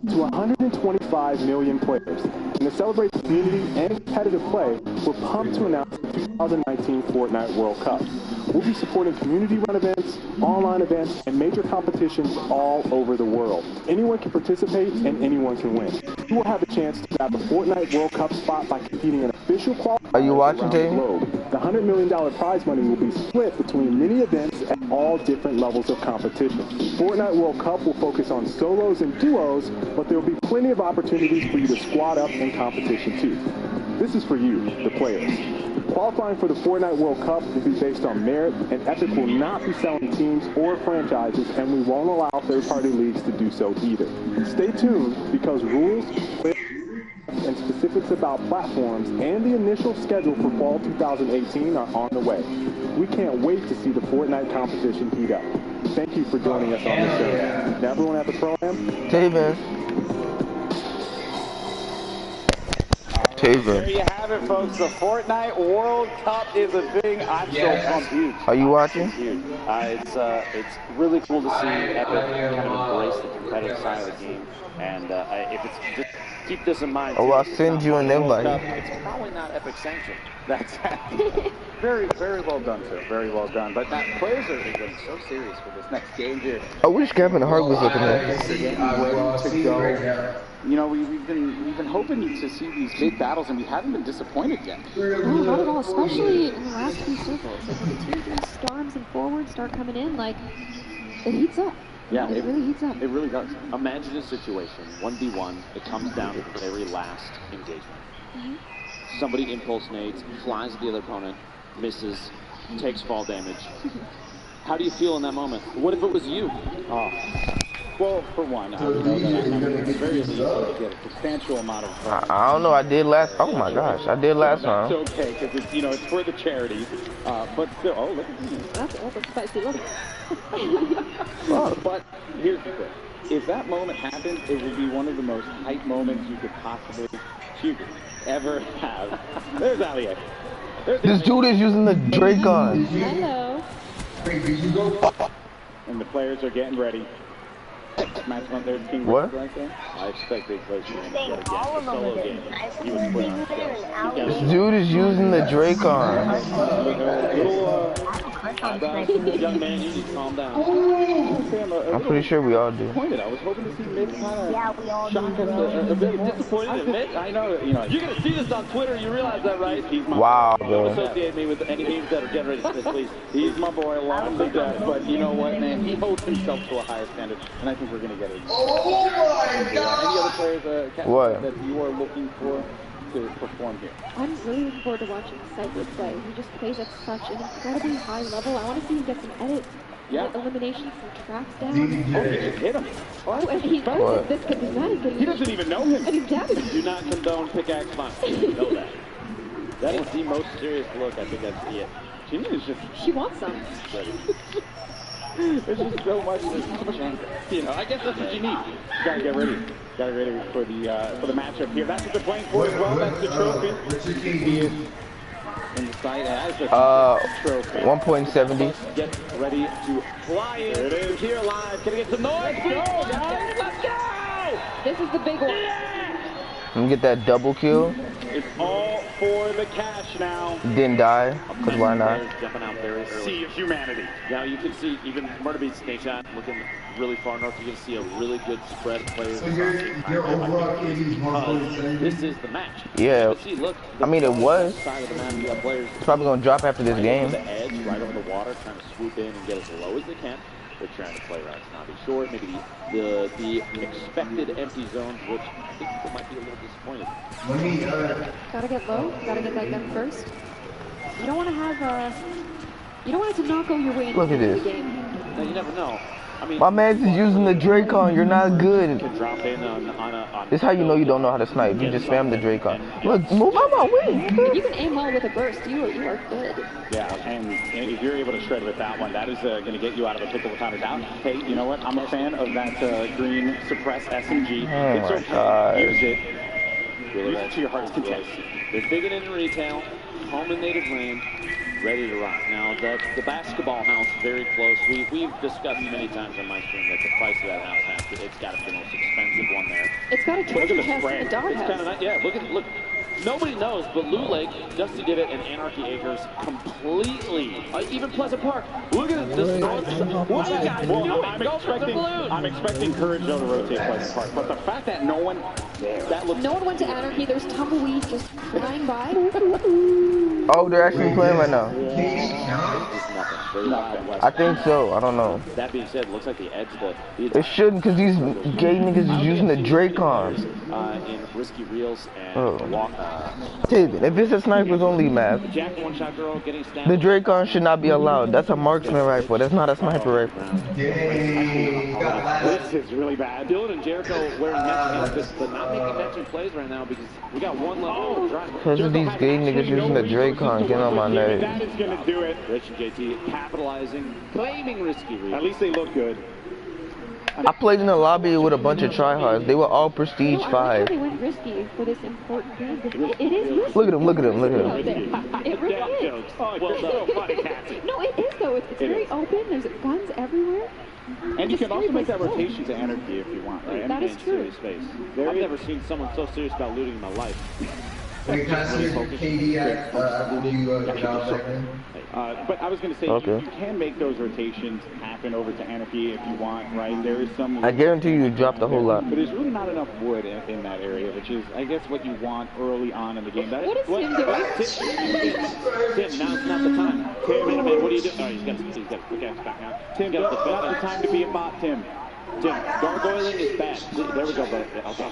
to 125 million players. And to celebrate the community and competitive play, we're pumped to announce the 2019 Fortnite World Cup. We'll be supporting community-run events, online events, and major competitions all over the world. Anyone can participate and anyone can win. You will have a chance to grab a Fortnite World Cup spot by competing in official qualifiers. Are you watching, Dave? The $100 million prize money will be split between many events at all different levels of competition. Fortnite World Cup will focus on solos and duos, but there will be plenty of opportunities for you to squad up in competition too. This is for you, the players. Qualifying for the Fortnite World Cup will be based on merit, and Epic will not be selling teams or franchises, and we won't allow third-party leagues to do so either. Stay tuned, because rules, and specifics about platforms and the initial schedule for fall 2018 are on the way. We can't wait to see the Fortnite competition heat up. Thank you for joining us on the show. Now everyone at the program? Taven. There you have it, folks. The Fortnite World Cup is a thing. I'm so pumped. Are you watching? It's really cool to see Epic kind of embrace the competitive side of the game. And if it's just keep this in mind. Oh, I'll send you an invite. It's probably not Epic sanctioned. That's very, very well done, sir. Very well done. But now players are getting so serious for this next game here. I wish Kevin Hart was looking at They're getting ready to go. You know, we've been hoping to see these big battles, and we haven't been disappointed yet. No, not at all. Especially in the last few circles. Like when the teams and storms and forwards start coming in, like it heats up. Yeah, it really heats up. It really does. Imagine a situation, 1v1, it comes down to the very last engagement. Somebody impulse nades, flies at the other opponent, misses, takes fall damage. How do you feel in that moment? What if it was you? Well, for one, I know that it's very easy to get a substantial amount of... I don't know, I did last... Oh my gosh, I did last time. It's okay, because it's, you know, it's for the charity. But still, oh, look at this. That's spicy, look. But here's the thing. If that moment happened, it would be one of the most hype moments you could ever have. There's Allier. This dude is using the Dracon. Hello. And the players are getting ready. Match on their team. What? Right there. I expect big plays to get again. Solo game. He was put on. This dude is using the Dracon. Young man, you need to calm down. I'm pretty sure we all do. I was hoping to see Mitt kind of shock us a bit. Disappointed in Mitt. I know, you know. You're gonna see this on Twitter. You realize that, right? He's my wow, boy. bro. Don't associate me with any games that are getting ready to please. He's my boy, along with that. But you know what, man? He holds himself to a higher standard, and I think we're gonna get it. Oh my God! Any other players that you are looking for to perform here? I'm really looking forward to watching Cyber play. He just plays at such an incredibly high level. I want to see him get some edits, eliminations, some traps down. Oh, he just hit him. Oh, and he knows this could be mad. He doesn't even know him. And he's damaged. Do not condone pickaxe punch. You know that. That is the most serious look I think I've seen. She is just... She wants some. There's just so much anger. You know, I guess that's what you need. You gotta get ready. Gotta get ready for the matchup here. That's what they're playing for as well. That's the trophy. He is in the sight as the trophy. 1.70. Get ready to fly in. There it is. Here live. Can I get some noise? Let's go, guys. Let's go! This is the big one. Let me get that double kill. It's all for the cash now. Didn't die, because why not? Jumping out there. Sea of humanity. Now you can see even Murder Beat's snapeshot looking really far north. You can see a really good spread of players. So you're overall KD's this is the match. Yeah. See, look, I mean, it was. Side of the map, you got players It's probably going to drop after this game. Over the edge, right over the water, trying to swoop in and get as low as they can. They're trying to play routes, not be short. Maybe the expected empty zones, which I think people might be a little disappointed. Gotta get low. Gotta get that gun first. You don't want to have you don't want it to not go your way in the game. No, you never know. I mean, my man's is using the Dracon. You're not good. You can drop in on this is how you know you don't know how to snipe. You just spam the Dracon. Look, move out my way. If you can aim well with a burst, you are good. Yeah, and if you're able to shred with that one, that is going to get you out of a pickle without a doubt. Hey, you know what? I'm a fan of that green suppress SMG. Oh my God. Use it. Use it to your heart's content. They're digging in retail, home and native land, ready to rock. Now, the basketball house, very close. We've discussed many times on my stream that the price of that house it's got to be the most expensive one there. It's got a Look treasure at the chest in spread. the doghouse. It's kind of yeah. Look. Nobody knows, but Lou Lake, Dusty Divot, and Anarchy Acres completely. Even Pleasant Park. Look at this north. What are you guys doing? I'm expecting Courage though to rotate Pleasant Park, but the fact that no one went to Anarchy. There's tumbleweeds just flying by. Oh, they're actually playing right now. I think so. I don't know. That being said, it looks like the edge, It shouldn't, because these gay niggas is using the Dracons. In Risky Reels and David, if it's a sniper's only map, Jack One Shot Girl getting stabbed. the Dracon should not be allowed. That's a marksman rifle. That's not a sniper rifle. This is really bad. Dylan and Jericho wearing matching but not making matching plays right now because we got one level of drive. Because of these gay niggas using the Dracon, getting on my nerves. That is going to do it. Rich and JT capitalizing, claiming Risky Reels. At least they look good. I played in the lobby with a bunch of tryhards. They were all prestige 5. I like how they went risky for this important game. It is risky. Look at him, look at him, look at him. It really is. Oh, well, so funny, Patsy. No, it is though. It's very open. There's guns everywhere. And you can also make that rotation to Anarchy if you want, right? That is true. Space. I've never seen someone so serious about looting in my life. Wait, can I see your KD after you job second? But I was going to say, Okay. you can make those rotations happen over to Anarchy if you want, right? There is some... I guarantee you dropped a whole lot. But there's really not enough wood in that area, which is, I guess, what you want early on in the game. What is Tim doing? Tim, now's not the time. Tim, wait a minute, what are you doing? Oh, he's got to back now. Tim, not the time to be a bot, Tim. Tim, gargoyling is bad. There we go, but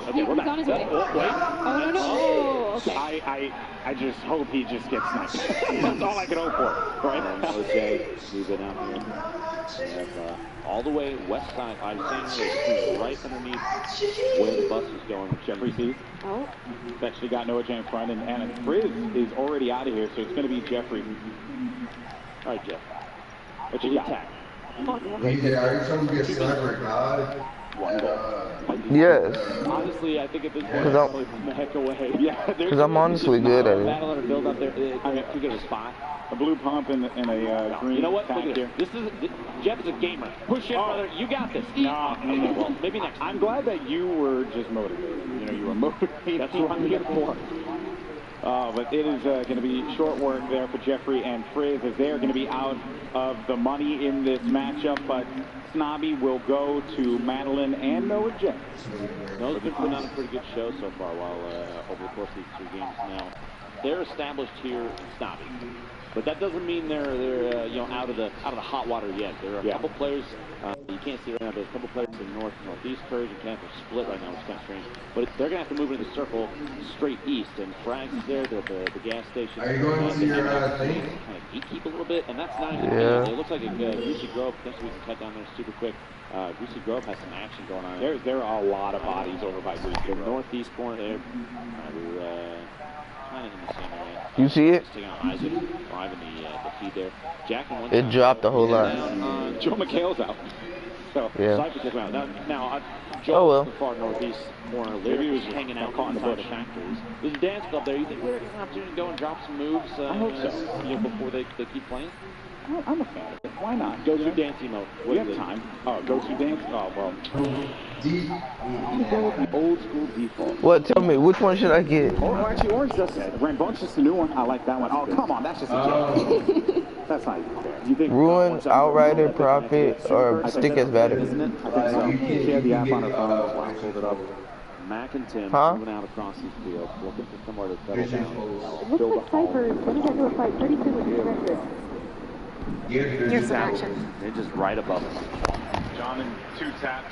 okay, we're back. He's on his way. Wait. Oh, no. Oh, okay. I just hope he just gets sniped. That's all I can hope for, right? OJ, we've been out here. We have all the way west side. I'm saying right underneath where the bus is going. Jeffrey sees. Oh. Actually got Noah J in front, and Frizz is already out of here, so it's going to be Jeffrey. All right, Jeff. What you got? Yeah, are you trying to be a sniper, God? Yes. Honestly, I think at this point, Because I'm- it's from the heck away. Because I'm honestly good at it. Battle and build up there. Too good of a spot. A blue pump and a green. You know what? Look tack at here. this. Jeff is a gamer. Push in, brother. You got this. No. Okay, well, maybe next time. I'm glad that you were just motivated. You know, you were motivated. That's what I'm here for. But it is going to be short work there for Jeffrey and Frizz as they're going to be out of the money in this matchup. But Snobby will go to Madeline and Noah J. Noah's been putting on a pretty good show so far while over the course of these 2 games now. They're established here in Snobby. But that doesn't mean they're you know out of the hot water yet. There are a couple players you can't see right now. There's a couple players in north, northeast. Courage and Camp are split right now, which is kind of strange. But they're gonna have to move into the circle straight east. And Frags is there. They're at the gas station. Are you going to see your thing? Kind of geek a little bit, and that's not. Yeah. It looks like a Greasy Grove. Potentially we can cut down there super quick. Greasy Grove has some action going on. There are a lot of bodies over by Greasy The Grove. northeast corner there. We're kind of in the same area. You see it? Taking out Isaac, driving the feed there. Jack and one It dropped a whole lot. Joe McHale's out. So, Yeah. Cypher took him out. Now Joe Oh, well. the far northeast corner. Maybe he was hanging out on the factories. There's a dance club there. You think we're going to have an opportunity to go and drop some moves? I hope so. You know, before they keep playing? I'm a fan of it. Why not? Go to dance mode. We have time. Oh, go to dance? Oh, well. D. Go with the old school default. What? Tell me, which one should I get? Oh, actually, Orange does that. Rambone's just a new one. I like that one. Oh, come on. That's just a joke. That's not even fair. You think Ruin, Outrider, Profit, or Stick as Battery? Isn't it? I think so. She had the app on her phone. That's why I pulled it up. Mac and Tim Huh? moving out across the field, looking for somewhere to settle down. It looks like Cypher is going to get into a fight pretty soon with the Director. Here's some action. They're just right above us. John and 2-tap.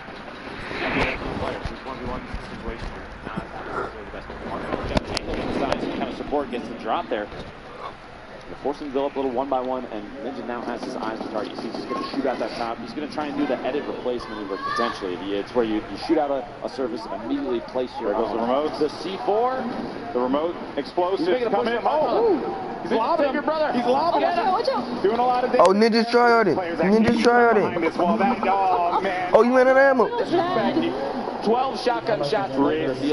This 1v1 situation here. Not necessarily the best one. Some kind of support gets the drop there. They're forcing to build up a little 1-by-1, and Ninja now has his eyes on target. You see he's going to shoot out that top. He's going to try and do the edit replace maneuver potentially. It's where you shoot out a surface and immediately place your There goes the remote. The C4. The remote explosive He's coming in. Oh! He's lobbing. Your brother. He's lobbing. Watch out. Doing a lot of damage. Oh, Ninja's tryharding. Ninja's tryharding. This wall. Oh, man. Oh, you ran out of ammo. Disrespect. 12 shotgun shots. Risky.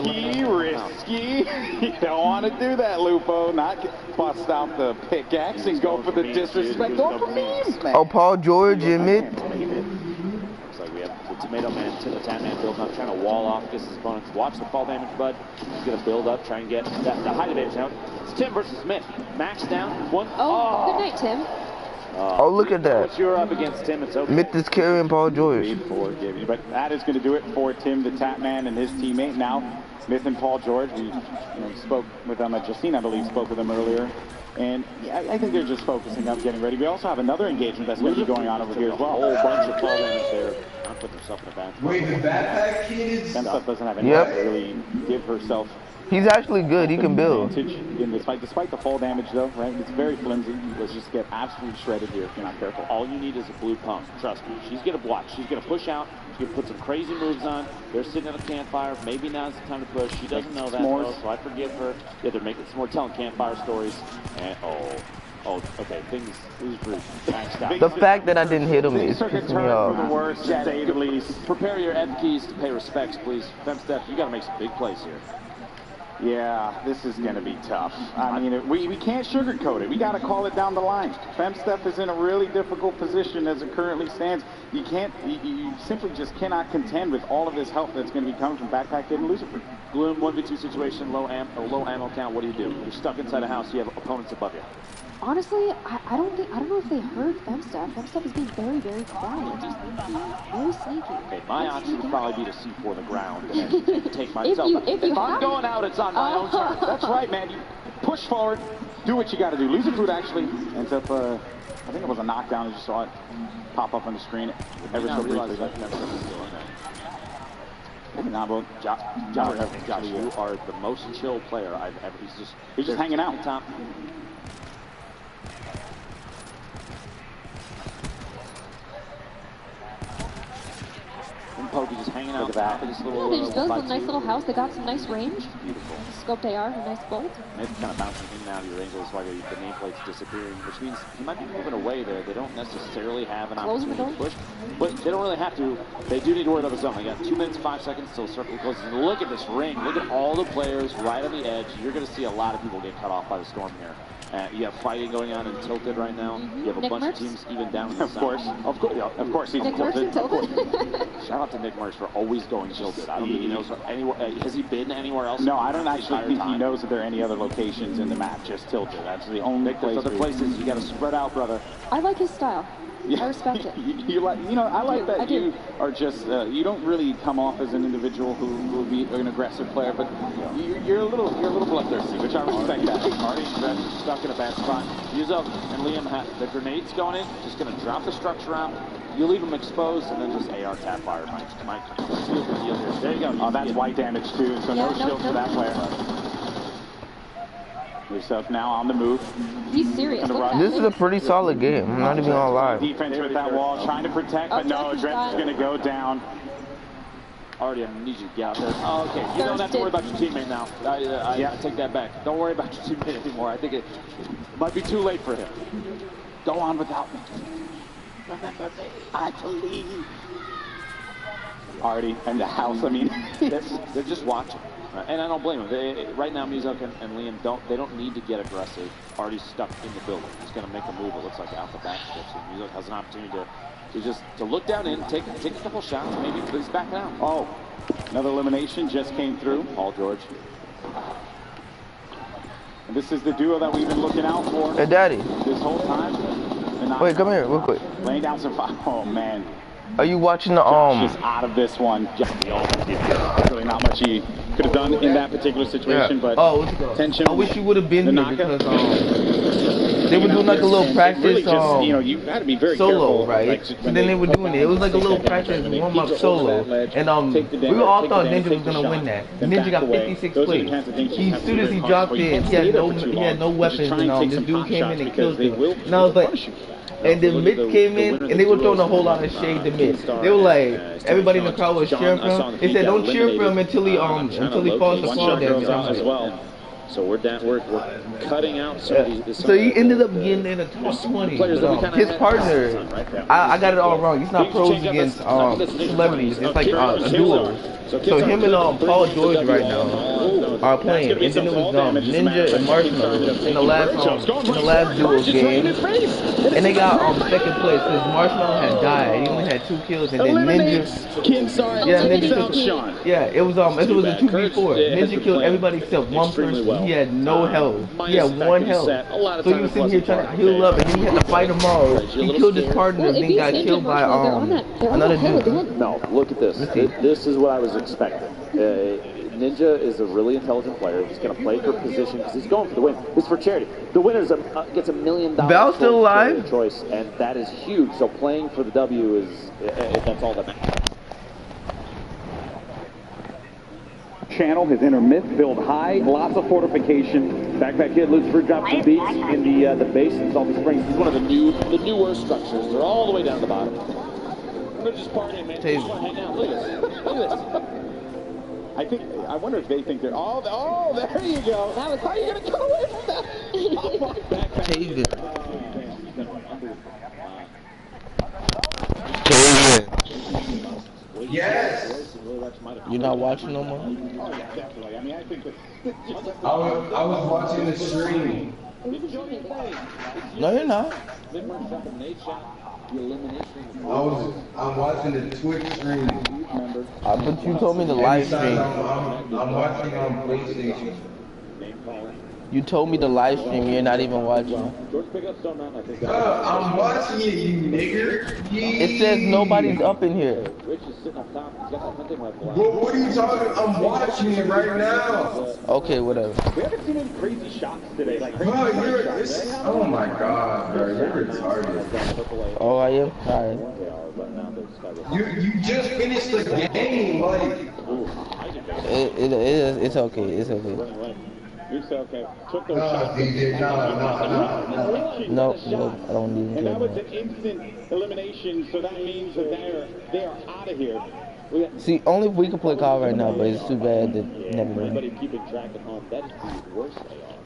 You don't want to do that, Lupo. Not bust out the pickaxe and go for the disrespect. Go for memes, man. Oh, Paul George, Emmett. Looks like we have to Tomato Man, the Tan Man building up, trying to wall off against his opponents. Watch the fall damage, bud. He's going to build up, try and get the high damage out. It's Tim versus Smith. Max down, one. Oh, good night, Tim. Oh, look at that. Once you're up against Tim, it's okay. Myth is carrying Paul George. But that is going to do it for Tim, the Tap Man, and his teammate. Now, Myth and Paul George, we spoke with them. Justine, I believe, spoke with them earlier. And yeah, I think they're just focusing up, getting ready. We also have another engagement that's going to be going on over here as well. A whole bunch of fall damage there. I'll put herself in a bad spot. Wait, the backpack kid is... Femstuff doesn't have anything to really give herself. He's actually good. He can build. Despite the fall damage, though, right? It's very flimsy. Let's just get absolutely shredded here if you're not careful. All you need is a blue pump. Trust me. She's going to block. She's going to push out. She's going to put some crazy moves on. They're sitting at a campfire. Maybe now's the time to push. She doesn't know that, though, so I forgive her. Yeah, they're making some more telling campfire stories. And, okay. Things maxed out. The fact that I didn't hit him is pissing me off. For the worst, to say the least. Prepare your F keys to pay respects, please. Femsteph, you got to make some big plays here. Yeah, this is going to be tough. I mean, we can't sugarcoat it. We got to call it down the line. Femsteph is in a really difficult position as it currently stands. You can't, you simply just cannot contend with all of this help that's going to be coming from Backpack Kid and Lucifer. Gloom, 1v2 situation, low ammo count. What do? You're stuck inside a house. You have opponents above you. Honestly, I don't know if they heard Femsteph. Femsteph is being very, very quiet. Very sneaky. Okay, my option would probably be to C4 the ground and take myself. If I'm going out, it's on my own turn. That's right, man. You push forward, do what you got to do. Lucifer actually ends up, I think it was a knockdown. I just saw it pop up on the screen ever so briefly. Josh, you are the most chill player I've ever. He's just hanging out. Top. And Pokey just hanging out back of this little. Yeah, they just built a nice little house. They got some nice range. Beautiful. Scoped AR, a nice bolt. And it's kind of bouncing in and out of your range. That's why the nameplate's disappearing, which means he might be moving away there. They don't necessarily have an opportunity to push, but they don't really have to. They do need to worry about the zone. They got 2 minutes, 5 seconds till circle closes. And look at this ring. Look at all the players right on the edge. You're going to see a lot of people get cut off by the storm here. You have fighting going on in Tilted right now. You have a bunch of teams even down in the south. Of course, he's Tilted. Shout out to Nick Merckx for always going Tilted. I don't think he knows anywhere. Has he been anywhere else? No, I don't actually think he knows that there are any other locations in the map. Just Tilted. That's the only place. There's other places. You got to spread out, brother. I like his style. Yeah. I respect it. I like that you are just, you don't really come off as an individual who will be an aggressive player, but you're a little bloodthirsty, which I respect that. Already stuck in a bad spot. Yuzo and Liam have the grenades going in, just going to drop the structure out. You leave them exposed, and then just AR tap fire might seal the deal here. There you go. Oh, that's white damage too, so no shield for that player. Yourself now on the move. He's serious. This is a pretty solid game. I'm not even gonna lie. Defense with that wall, trying to protect, but no, Drench is going to go down. Already, I need you to get out there. Oh, okay. You don't have to worry about your teammate now. I take that back. Don't worry about your teammate anymore. I think it might be too late for him. Go on without me. Remember me. I believe. Already in the house. I mean, they're just watching. And I don't blame them. Right now, Mizok and Liam don't need to get aggressive. Already stuck in the building. He's going to make a move. It looks like out the back stretch. Mizok has an opportunity to look down in, take a couple shots, maybe, but he's backing out. Oh, another elimination just came through. Paul George. And this is the duo that we've been looking out for. Hey, Daddy. This whole time. Wait, come here, real quick. Laying down some fire. Oh man. Are you watching the Just out of this one. Really not much he could have done in that particular situation, but tension. I wish you would have been here because they were doing like a little practice. Really just, you had to be very solo, careful, right? So then they were doing it. It was like a little practice warm up solo, and we all thought Ninja was gonna win that. Ninja got 56 plays. As soon as he dropped in, he had no weapons, and this dude came in and killed him. And I was like. And then Mitch came in, and they were throwing a whole lot of shade to Mitch. They were like, everybody in the crowd was cheering for him. They said, don't cheer for him until he falls to fall damage. So we're cutting out some of these. So he ended up getting in a top 20. His partner, I got it all wrong. He's not pros against celebrities. It's like a duo. So him and Paul George right now are playing. And then it was Ninja and Marshmallow in the last duos game. And they got second place because Marshmallow had died. He only had 2 kills, and then Ninja. Yeah, it was a 2v4. Ninja killed everybody except one person. He had no health. He had 1 health. So he was sitting here trying to heal up, and then he had to fight them all. He killed his partner, and then got killed by another dude. No, look at this. This is what I was expecting. Ninja is a really intelligent player. He's going to play for position because he's going for the win. It's for charity. The winner gets $1 million. Val's still alive? Choice, and that is huge. So playing for the W is that's all that matters. Channel, his inner myth, build high, lots of fortification. Backpack Kid looks for drops and beats in the base in Salty Springs. He's one of the newer structures. They're all the way down to the bottom. They're just partying, man. Just want to hang out. Look at this. Look at this. I wonder if they think they're oh, there you go. How are you going to cut away from that? Yes. You're not watching no more? Oh, yeah, definitely. I mean, I think that I was watching the stream. No, you're not. I'm watching the Twitch stream. But you told me the live stream. I'm watching on PlayStation. You told me the live stream. You're not even watching. I'm watching it, you nigger. It says nobody's up in here. What are you talking about? I'm watching it right now. Okay, whatever. we haven't seen any crazy shots today. Like Bro, oh my god, bro, you're retarded. Oh, I am? Alright. You just finished the game, like. It's okay. It's okay. It's okay. Took those shots. DJ, No, I don't even And care. that was an instant elimination, so that means that they are out of here. See, only if we can play call right now, but it's too bad that never mind. Anybody keeping track at home, that is the worst they are.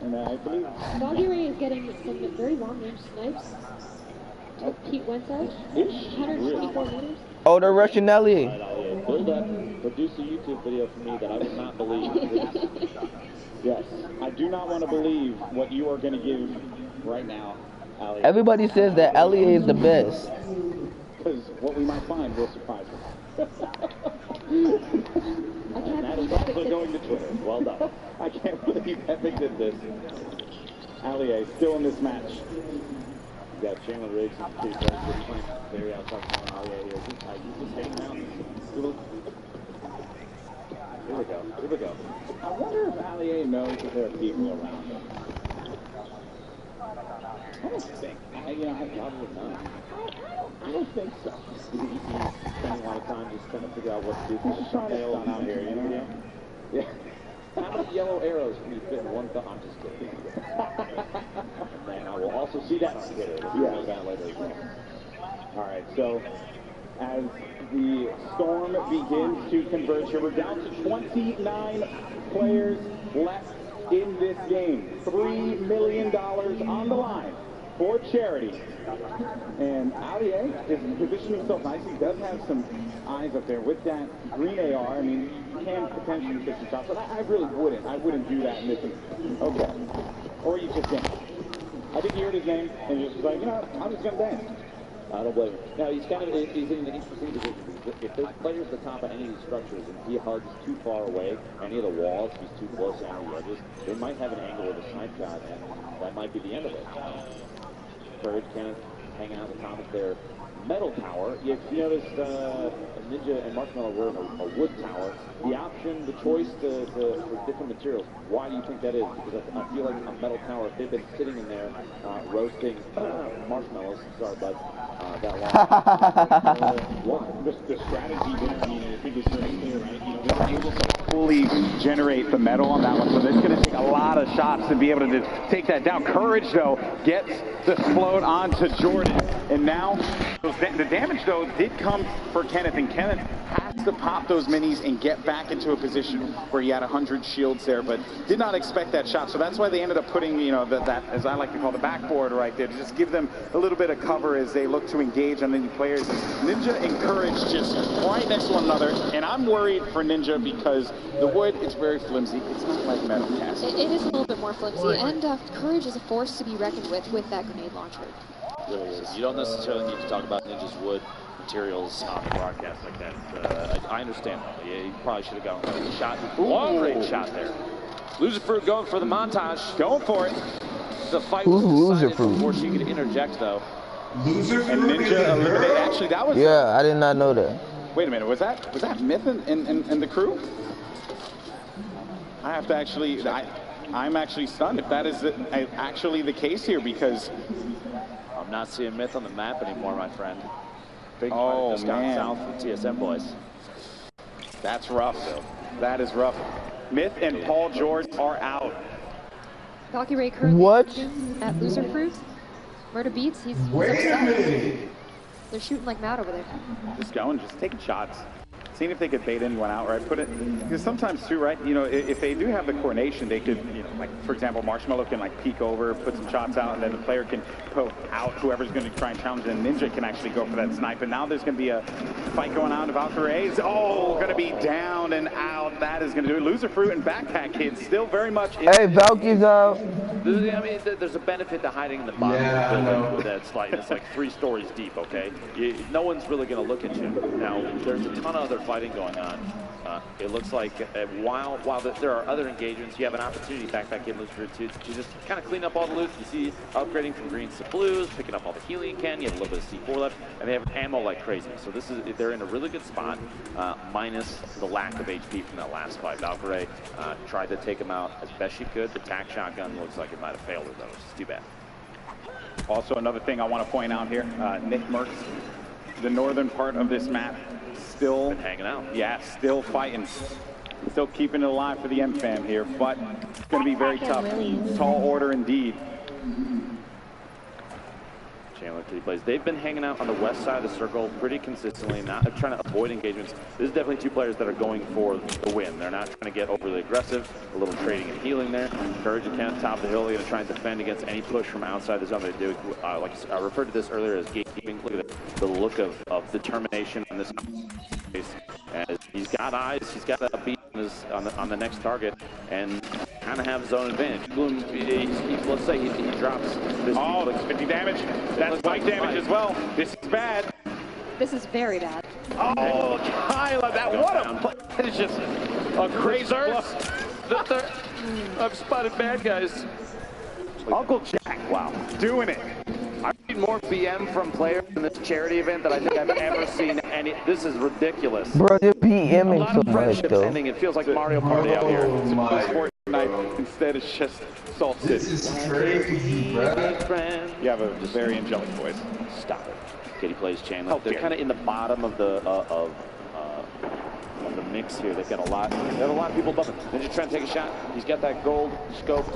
And I believe Doggy Ray is getting some very long-range snipes. Pete Wentz 124 meters. Oh, they're rushing Nelly. Build up, produce a YouTube video for me that I would not believe. yes, I do not want to believe what you are going to give right now, Ali. Everybody says that LEA is the best. Because what we might find will surprise us. And that is also going to Twitter. Well done. I can't believe Epic did this. Ali still in this match. You got Chandler Riggs and Steve Burns playing very outside from Alia here. He's just hanging out. Here we go. Here we go. I wonder if Alia knows that there are people around him. I don't think. I probably not. I don't think so. He's spending a lot of time just trying to figure out what to do. He's just trying to stun out here, you know? Yeah. How many yellow arrows can you fit in one thumb? I'm just kidding. And I will also see that on Twitter. We'll that later as well. All right, so as the storm begins to converge here, we're down to 29 players left in this game. $3 million on the line for charity. And Alia is positioning himself nicely. He does have some eyes up there with that green AR. I mean, you can potentially take some shots, but I really wouldn't. I wouldn't do that in this instance. Okay. Or you just dance. I think he heard his name and he was like, you know what, I'm just going to dance. I don't blame him. Now, he's in an interesting position. If there's players at the top of any of these structures and he hugs too far away, any of the walls, he's too close to any of the edges, they might have an angle with a snipe shot, and that might be the end of it. Courage kind of hanging out at the top of their metal tower. If you notice, Ninja and Marshmallow were in a wood tower. The option, the choice for different materials. Why do you think that is? Because I feel like a metal tower, if they've been sitting in there roasting marshmallows, sorry, bud, that long. Why? The strategy there, I mean, I think it's very clear, right? You know, they're able to fully generate the metal on that one, so it's going to take a lot of shots to be able to take that down. Courage, though, gets the float onto Jordan, and now the damage, though, did come for Kenneth, and Kenneth has to pop those minis and get back into a position where he had 100 shields there, but did not expect that shot, so that's why they ended up putting, you know, that, as I like to call the backboard right there, to just give them a little bit of cover as they look to engage on the players. Ninja and Courage just right next to one another, and I'm worried for Ninja because the wood is very flimsy. It's not like metal cast. It is a little bit more flimsy, and Courage is a force to be reckoned with that grenade launcher. It really is. You don't necessarily need to talk about Ninja's wood materials on the broadcast like that. I understand. Yeah, you probably should have gone with a shot. Long range shot there. Loser Fruit going for the montage. Going for it. The fight was decided before she could interject, though. Loser and Ninja eliminated. Actually, that was. Yeah, I did not know that. Wait a minute. Was that Myth and the crew? I have to actually. I'm actually stunned if that is actually the case here, because I'm not seeing Myth on the map anymore, my friend. Big oh man, south of the TSM boys. That's rough, though. That is rough. Myth and Paul George are out. Valkyrie currently at Loser Fruit. Murder Beats, he's upset. They're shooting like mad over there. Just going, just taking shots. Seeing if they could bait anyone out, right? Put it, because sometimes too, right? You know, if they do have the coordination, they could, you know, like for example, Marshmallow can like peek over, put some shots out, and then the player can poke out whoever's going to try and challenge, and Ninja can actually go for that snipe. And now there's going to be a fight going on. Valkyrie's going to be down and out. That is going to do it. Loser Fruit and Backpack Kids still very much. Hey, Valky's out. I mean, there's a benefit to hiding in the bottom of the building with that slide. It's like 3 stories deep, okay? No one's really going to look at you. Now, there's a ton of other fighting going on. It looks like while there are other engagements, you have an opportunity, Backpack Kid Loser Fruit, to just kind of clean up all the loot. You see upgrading from greens to blues, picking up all the healing you can. You have a little bit of C4 left, and they have ammo like crazy. So they're in a really good spot, minus the lack of HP from that last fight. Valkyrie tried to take him out as best she could. The tac shotgun looks like it might have failed her, though, which is too bad. Also, another thing I want to point out here, Nick Merckx, the northern part of this map, still been hanging out. Yeah, still fighting. Still keeping it alive for the M-Fam here, but it's going to be very tough. Tall order indeed. Chandler Kitty plays. They've been hanging out on the west side of the circle pretty consistently, not trying to avoid engagements. This is definitely 2 players that are going for the win. They're not trying to get overly aggressive. A little trading and healing there. Courage and Kenneth top of the hill. They're going to try and defend against any push from outside the zone. They do, like I referred to this earlier as gatekeeping. Look at the look of determination in this case. As he's got eyes. He's got a beat on the next target, and kind of have zone advantage. Bloom, let's say he drops this. Oh, that's 50 damage. That's white damage as well. This is bad. This is very bad. Oh, Kyla, what a play. That is just a crazy I've spotted bad guys. Uncle Jack, wow, doing it. I've seen more BM from players in this charity event that I think I've ever seen, and this is ridiculous. Bro, they're BMing so much, friendships though. ending. It feels like Mario Party out here. Sport night instead it's just Salt City. This is crazy, bro. You have a very angelic voice. Stop it. Kitty plays Chandler. They're kind of in the bottom of the mix here. They've got a lot. They have a lot of people above him. Ninja trying to take a shot. He's got that gold scope.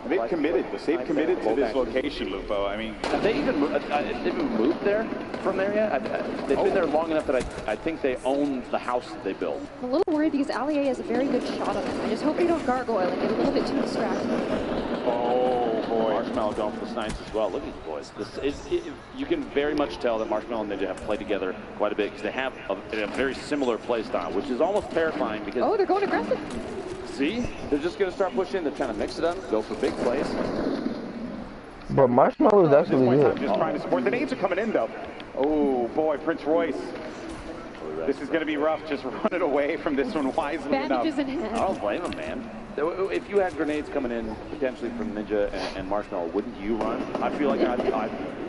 They've committed. They've committed to this location, Lupo. I mean, have they even moved there from there yet? They've been there long enough that I think they own the house that they built. I'm a little worried because Allier has a very good shot on him. I just hope they don't gargoyle and get a little bit too distracted. Oh boy, Marshmallow going for the snipes as well. Look at these boys. You can very much tell that Marshmallow and Ninja have played together quite a bit because they have a very similar play style, which is almost terrifying because. Oh, they're going aggressive. See, they're just going to start pushing. They're trying to mix it up, go for big plays. But Marshmallow is actually good. Just trying to support. The nades are coming in though. Oh boy, Prince Royce. This is going to be rough. Just running away from this one wisely Bandages enough. in hand. I don't blame him, man. If you had grenades coming in potentially from Ninja and Marshmallow, wouldn't you run? I feel like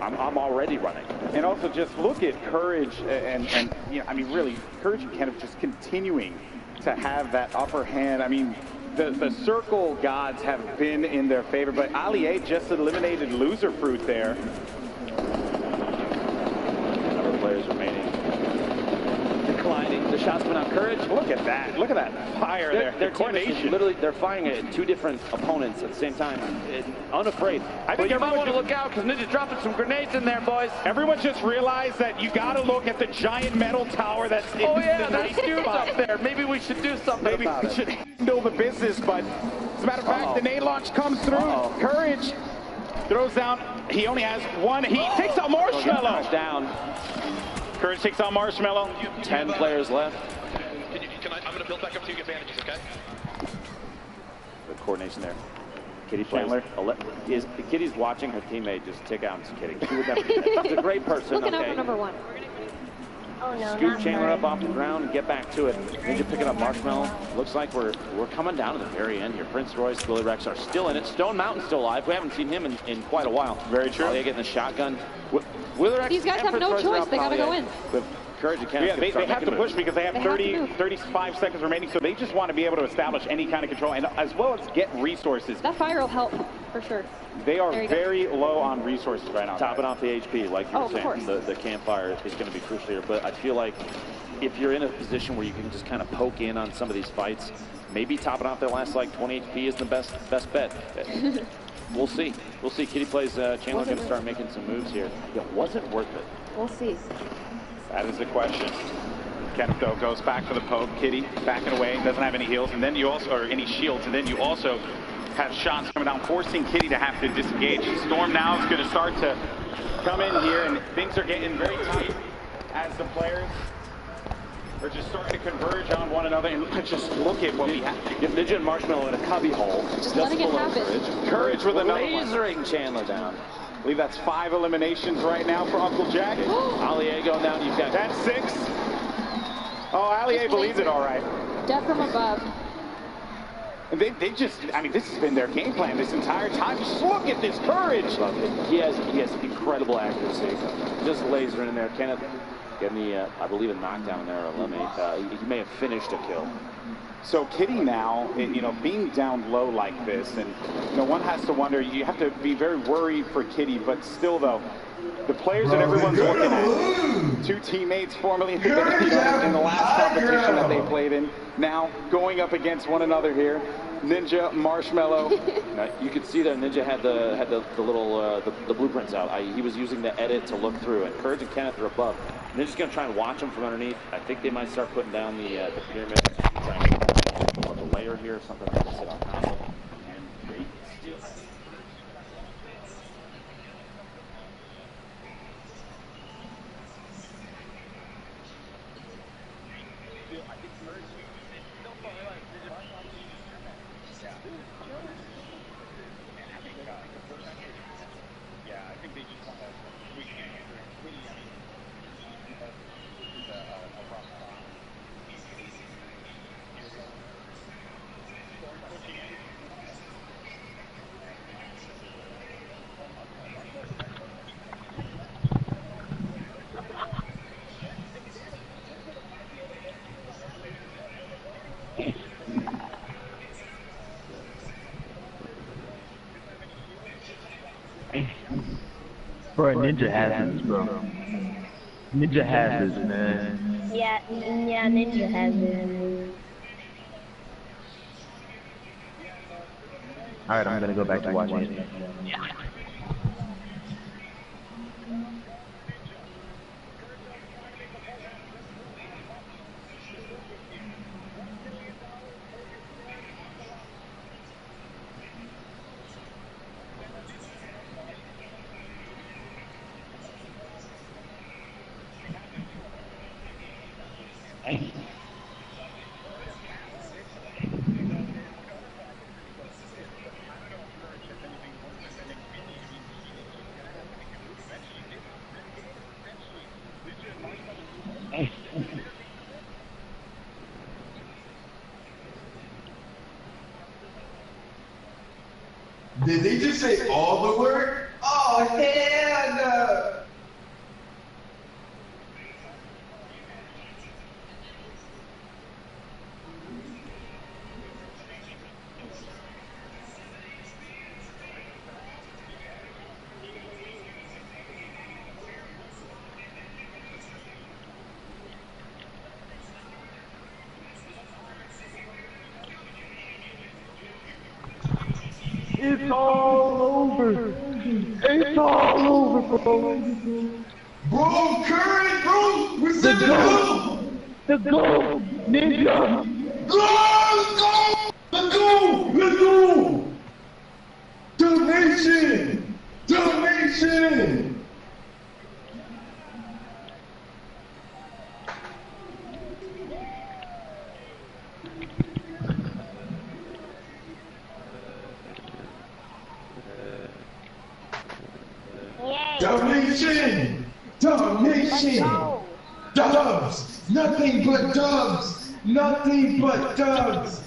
I'm already running. And also just look at Courage and you know, I mean, really, Courage and Kenneth just continuing to have that upper hand. I mean, the circle gods have been in their favor, but Allier just eliminated Loser Fruit there. Other players remaining. Decline grinding. The shots coming out. Courage. Look at that. Look at that fire there. Their coordination. Literally, they're firing at 2 different opponents at the same time. Unafraid. I think you might want to look out because Ninja's dropping some grenades in there, boys. Everyone just realized that you got to look at the giant metal tower that's in the there's dudes up there. Maybe we should do something about it. Maybe we should handle the business, but as a matter of fact, the nade launch comes through. Courage throws down. He only has one. He takes out Marshmallow. Down. Courage takes out Marshmallow. 10 players left. I'm going to build back up to you advantages, okay? Good coordination there. Kitty plays. Kitty's watching her teammate just tick out. I'm just kidding. She would never do that. She's a great person. Looking out for number 1. Oh no, Scoot Chandler up off the ground and get back to it. Ninja picking up Marshmallow. Looks like we're coming down to the very end here. Prince Royce, Billy Rex are still in it. Stone Mountain's still alive. We haven't seen him in quite a while. Very true. They're getting the shotgun. These guys have no choice. They got to go in. With Courage and Kenneth. Yeah, they have to push because they have 35 seconds remaining, so they just want to be able to establish any kind of control and as well as get resources. That fire will help for sure. They are very low on resources right now. Topping off the HP, like you were saying. The campfire is going to be crucial here, but I feel like if you're in a position where you can just kind of poke in on some of these fights, maybe topping off their last like 20 HP is the best bet. We'll see. We'll see. Kitty plays. Chandler's going to start making some moves here. It wasn't worth it. We'll see. That is the question. Kenneth, though, goes back for the poke. Kitty backing away, doesn't have any heals, and then you also, or any shields, and then you also have shots coming down, forcing Kitty to have to disengage. Storm now is going to start to come in here, and things are getting very tight as the players are just starting to converge on one another. And just look at what we have. Ninja and Marshmallow in a cubby hole. Just letting it happen. Courage with another lasering Chandler down. I believe that's 5 eliminations right now for Uncle Jack. Allier going down. You've got that's 6. Oh, Allier believes it all right. Death from above. And they just, I mean, this has been their game plan this entire time. Just look at this Courage. He has incredible accuracy. Just lasering in there. Kenneth getting the, I believe, a knockdown there, or eliminate. He may have finished a kill. So Kitty now, you know, being down low like this, and you know, one has to wonder. You have to be very worried for Kitty, but still, though, the players that everyone's looking at, 2 teammates formerly in the last competition that they played in, now going up against one another here. Ninja, Marshmallow. You could see there, Ninja had the little the blueprints out. He was using the edit to look through, and Courage and Kenneth are above. Ninja's gonna try and watch them from underneath. I think they might start putting down the pyramid. The layer here, something to sit on top of. Bro, Ninja has this, bro. Ninja has this, man. Yeah, Ninja has it. Alright, I'm gonna go back to watching it. Did they just say all the word? Oh, hell no! It's all over. It's all over, bro. Bro, Curry, bro, we said the goal. The goal, Ninja. Go, let's go, let's go. Donation, donation. Donation! Donation! Dubs! Nothing but dubs! Nothing but dubs!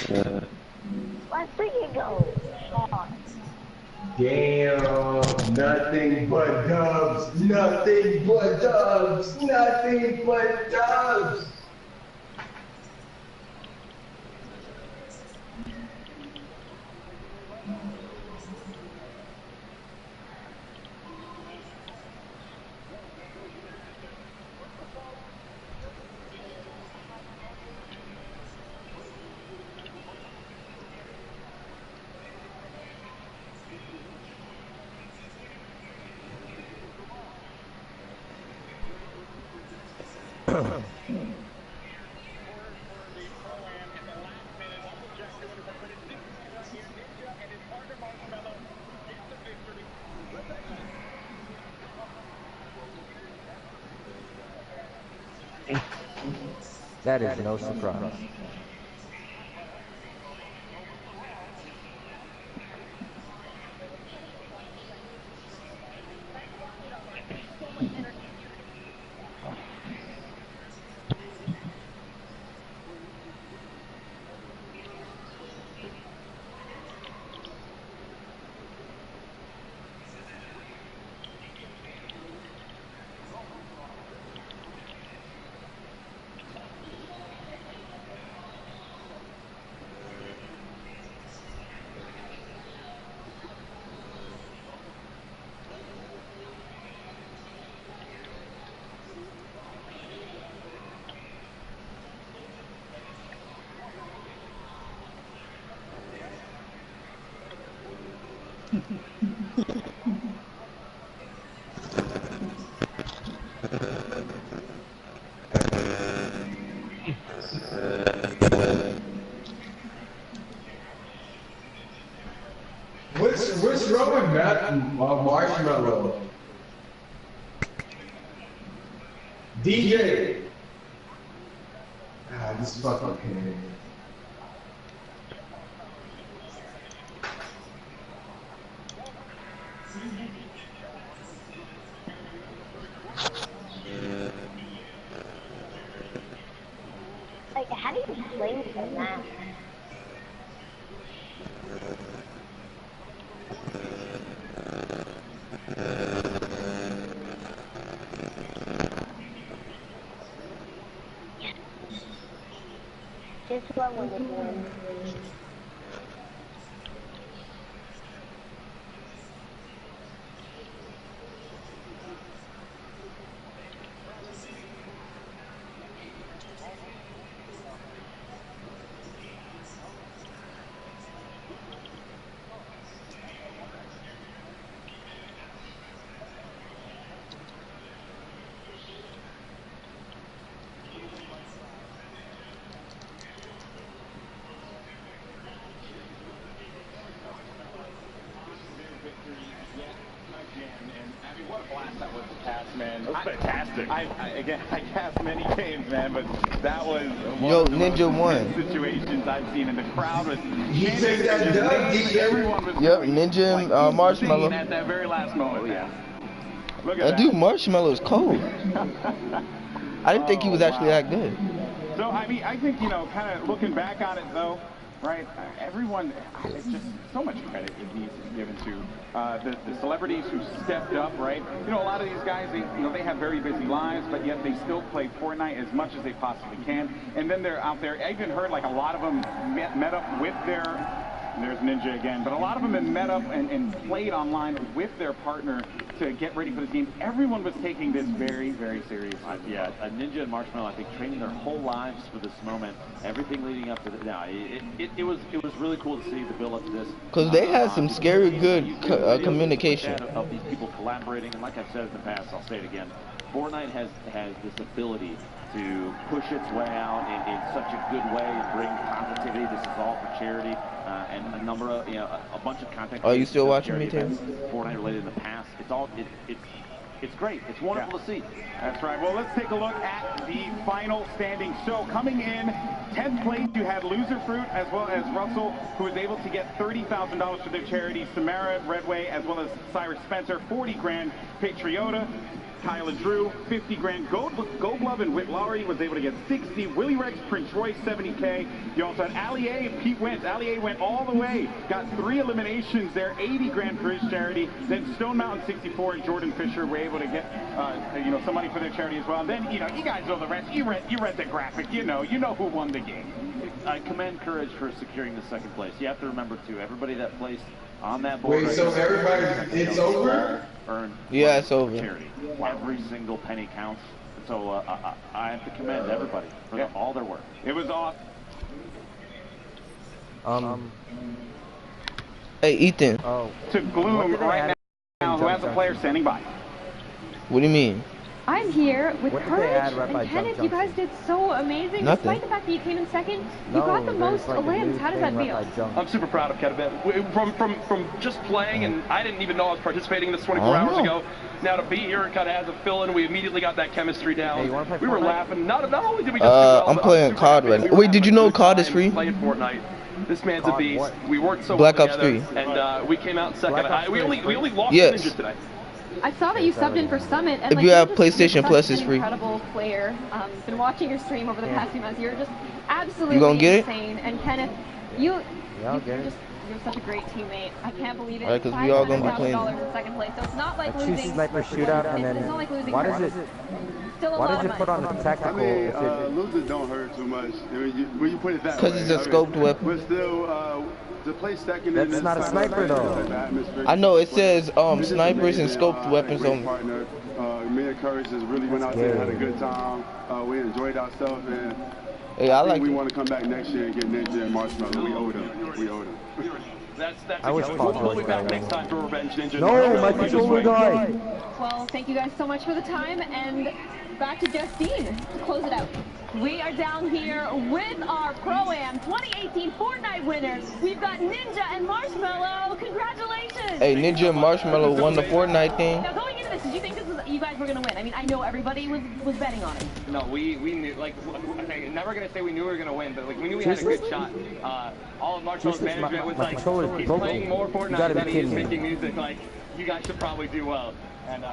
Let's freaking go! Damn! Nothing but dubs! Nothing but dubs! Nothing but dubs! That is no surprise. What's wrong with Matt Marshmallow? DJ! Ah, this fucking kid. Like, how do you play from that? Just what was it one? Fantastic. I cast many games, man, but that was Yo, Ninja won. Situations I've seen in the crowd was. He took that dub, Everyone was Yep, Ninja and Marshmallow. at that very last moment. Oh, yeah. Look at That dude Marshmallow is cold. I didn't think he was actually that good. So I mean, I think kind of looking back on it though, right? Everyone, it's just so much credit needs to be given to the celebrities who stepped up, right? A lot of these guys, they have very busy lives, but yet they still play Fortnite as much as they possibly can. And then they're out there. I even heard like a lot of them met up with their There's Ninja again, but a lot of them have met up and played online with their partner to get ready for this game. Everyone was taking this very, very seriously. Yeah, Ninja and Marshmallow, I think, training their whole lives for this moment. Everything leading up to the it was really cool to see the build up to this. Because they had some scary good communication. Of these people collaborating, and like I've said in the past, I'll say it again. Fortnite has this ability to push its way out in such a good way and bring positivity. This is all for charity, and a number of a bunch of content. Are you still watching me, Tim? Fortnite related in the past. It's great. It's wonderful to see. That's right. Well, let's take a look at the final standings. So coming in 10th place, you had Loser Fruit as well as Russell, who was able to get $30,000 for their charity. Samara Redway as well as Cyrus Spencer, 40 grand. Patriota, Tyler Drew, 50 grand. Goldlove and Whit Lowry was able to get 60. Willie Rex, Prince Royce, 70K. You also had Ali A and Pete Wentz. Ali A went all the way, got 3 eliminations there, 80 grand for his charity. Then Stone Mountain 64 and Jordan Fisher were able to get some money for their charity as well. And then you guys know the rest. You read the graphic. You know who won the game. I commend Courage for securing the second place. You have to remember too, everybody that placed on that board. Wait, so it's over? Yeah, it's over. Charity. Every single penny counts. So I have to commend everybody for all their work. It was awesome. Hey, Ethan. To Gloom right now, who has a player standing by. What do you mean? I'm here with Courage and Kenneth. You guys did so amazing. Nothing. Despite the fact that you came in second, you got the most elims. How does that feel? I'm super proud of Kenneth. From just playing, and I didn't even know I was participating in this 24 hours ago. Now to be here and kind of as a fill-in, we immediately got that chemistry down. Hey, we were laughing. Not only did we just do well, I'm playing COD right now. Wait, did you know COD is free? Playing Fortnite. This man's a beast. We worked so Black well Ops together, 3. and we came out second. We only lost yes. Ninja today. I saw that you subbed in for Summit. And if you have PlayStation Plus, it's free. Incredible player. Been watching your stream over the past few months. You're just absolutely insane. And Kenneth, you're such a great teammate. I can't believe it. Right, because we all gonna be playing. $500,000 in second place. So it's not like losing. Sniper shootout, and then it's not like losing. Why does it put on the tactical? I mean, losers don't hurt too much when you put it that way. Because it's a scoped weapon. But still, to play second. That's not a sniper though. I know it says snipers and scoped weapons only. Me and Courage just really went out there and had a good time. We enjoyed ourselves, and I think we want to come back next year and get Ninja and Marshmallow. We owe them. That's I wish we'll be back next time for Revenge Ninja. No, my controller died. Well, thank you guys so much for the time, and back to Justine to close it out. We are down here with our Pro-Am 2018 Fortnite winners. We've got Ninja and Marshmallow. Congratulations! Hey, Ninja and Marshmallow won the Fortnite thing. Now, going into this, did you think you guys were going to win? I mean, I know everybody was betting on it. No, we knew, like, I'm never going to say we knew we were going to win, but, like, we knew we had a good shot. All of Marshmallow's management was like, he's playing more Fortnite than he is making music. Like, you guys should probably do well. And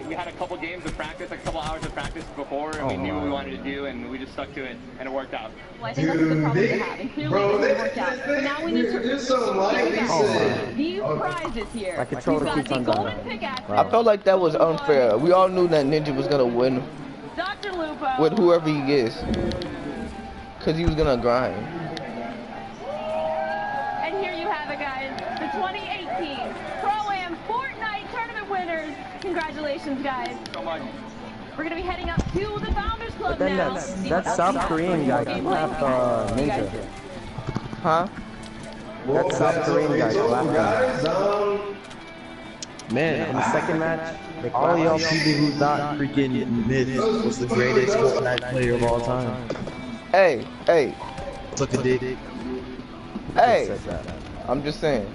we had a couple games of practice, like a couple hours of practice before, and we knew what we wanted to do, and we just stuck to it, and it worked out. Well, I think that's a good problem to have, and clearly it worked out. But now we need to the prizes here. We've got the golden pickaxe. I felt like that was unfair. We all knew that Ninja was gonna win Dr. Lupo with whoever he gets, cause he was gonna grind. And here you have it, guys. The 2018 Pro-Am Fortnite Tournament winners. Congratulations, guys. So much. We're gonna be heading up to the Founders Club then now. That South Korean guy left Ninja. Huh? That South Korean guy left. Man, in the second match, all y'all people who thought freaking Mid was the greatest Fortnite player of all time. Hey. Took a dick. Hey. I'm just saying.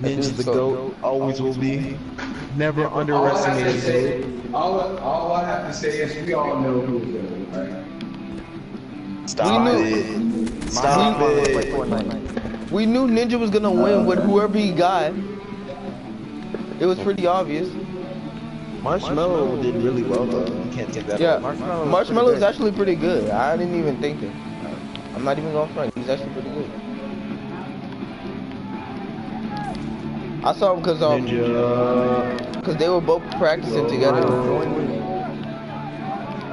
Ninja's the GOAT, always will be. Never underestimate it. All I have to say is we all know who's going to win, right? Stop it. We knew Ninja was gonna win with whoever he got. It was pretty obvious. Marshmallow did really well though. You can't take that. Yeah, Marshmallow is actually pretty good. I didn't even think it. I'm not even going front. He's actually pretty good. I saw him because they were both practicing together.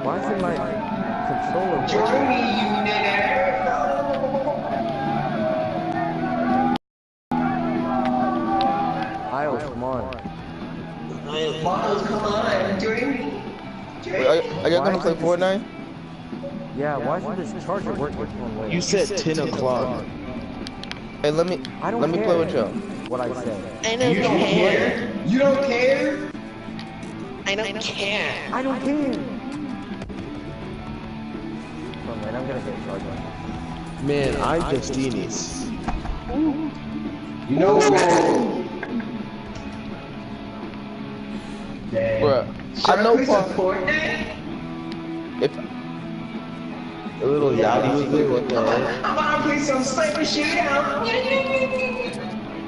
Why is it like controller? Join me, you nigga. Miles, come on. Miles, come on, join me. Wait, are y'all gonna play Fortnite? Yeah, why isn't this charger working? You said 10 o'clock. Hey, let me play with y'all. What I said. I don't care. You don't care? I don't care. I don't care. Oh, man, I'm gonna get a charger. Man, I just need this. You know what? Bruh, I know Paul. If a little yachty was there, what the heck? I'm gonna play some sniper shootout.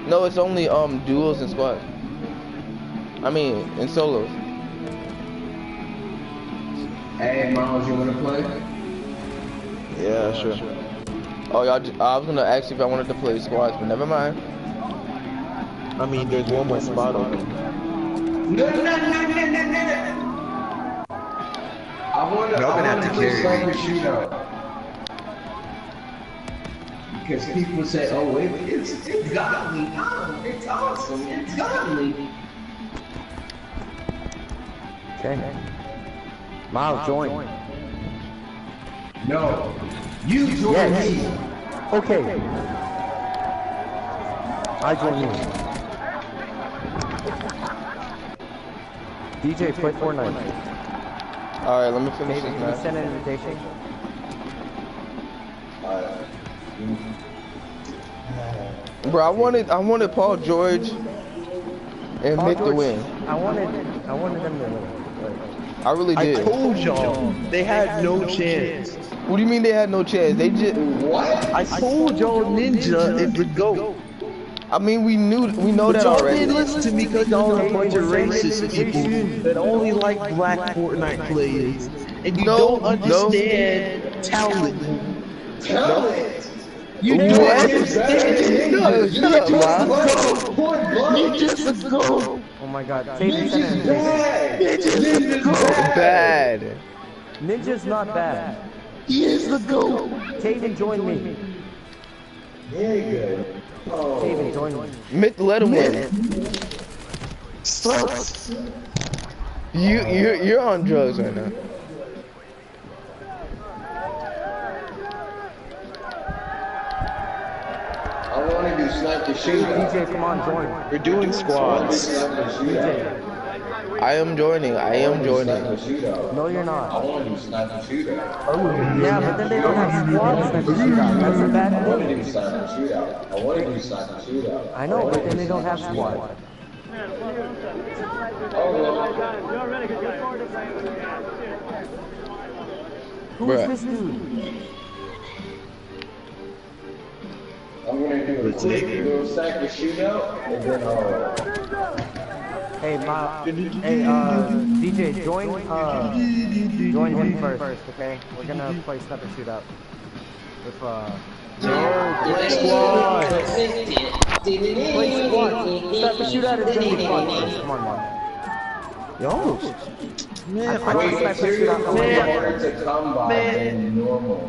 no, it's only duos and squads. I mean, in solos. Hey, Miles, you wanna play? Yeah, sure. Oh, y'all, I was gonna ask you if I wanted to play squads, but never mind. I mean, there's one more spot open. No. I wanna play sniper shootout. Because people say, oh, it's godly. Oh, it's awesome. It's godly. Okay. Miles, join. No. You join me. Okay. I join you. DJ, play Fortnite. Alright, let me finish David, this can you match. send an invitation? Bro, I wanted Paul George and Mick to win. I wanted them to win. I really did. I told y'all, they had no chance. What do you mean they had no chance? They just what? I told y'all Ninja is the GOAT. I mean, we know But that y'all already. didn't listen to me because y'all are a bunch of racist people that only like black Fortnite players. And you don't understand talent. Talent? You What? don't understand. No, shut up, man. Ninja's the GOAT. Oh my god, David, send an invitation. Ninja's Bad. Ninja's not bad. He is the GOAT. Taven, join me. Very good. Oh. Taven, join me. Mick, let him win. Sucks. You're on drugs right now. I want to do sniper shootout. DJ, come on, join. We're doing squads. Sniper shootout. I am joining. Sniper shootout. No, you're I not. want to do sniper shootout. Yeah, but then they don't have squads sniper shootout. That's a bad I want to thing. do sniper shootout. I want to do sniper shootout. I know, but then they don't have squads. Who is this dude? I'm going to do a quick little sniper shootout, and then Hey, DJ, join him first, okay? We're gonna play sniper shootout with Play squad. play squad. Sniper shootout is gonna be fun first. Come on, man. Yo. Man, I think sniper shootout is than normal.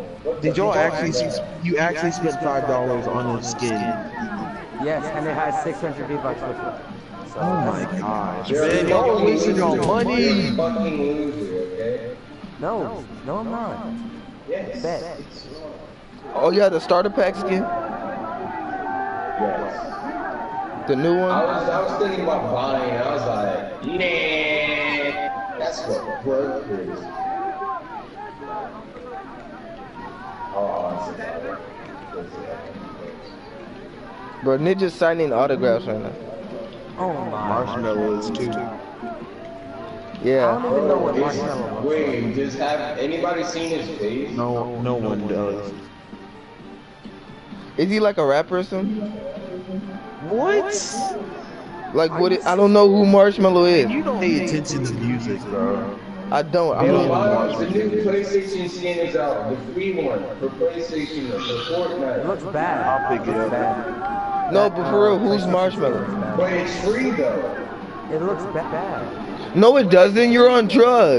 did y'all actually spent $5 on a skin? Yes, and it has 600 V-Bucks with it. So, Oh my gosh, man, y'all wasting your money. Fucking loser, okay? No, I'm not. Yes. Bet. Oh yeah, the starter pack skin, Yes. the new one. I was thinking about buying it. I was like, nah. That's what broke is. Oh, Bro, Ninja's signing autographs right now. Oh my. Marshmallow is too. I Yeah. don't even know what marshmallow looks like. Wait, does anybody seen his face? No one does. Is he like a rapper or something? What? Like what? I don't know who Marshmallow is. You don't pay attention to music, bro. I don't. I The mean, new PlayStation skin is out, the free one for PlayStation, for Fortnite. It looks bad. I'll pick it up. Bad. no, but for real, who's Marshmallow? But it's free though. It looks bad. No, it doesn't. You're on drugs.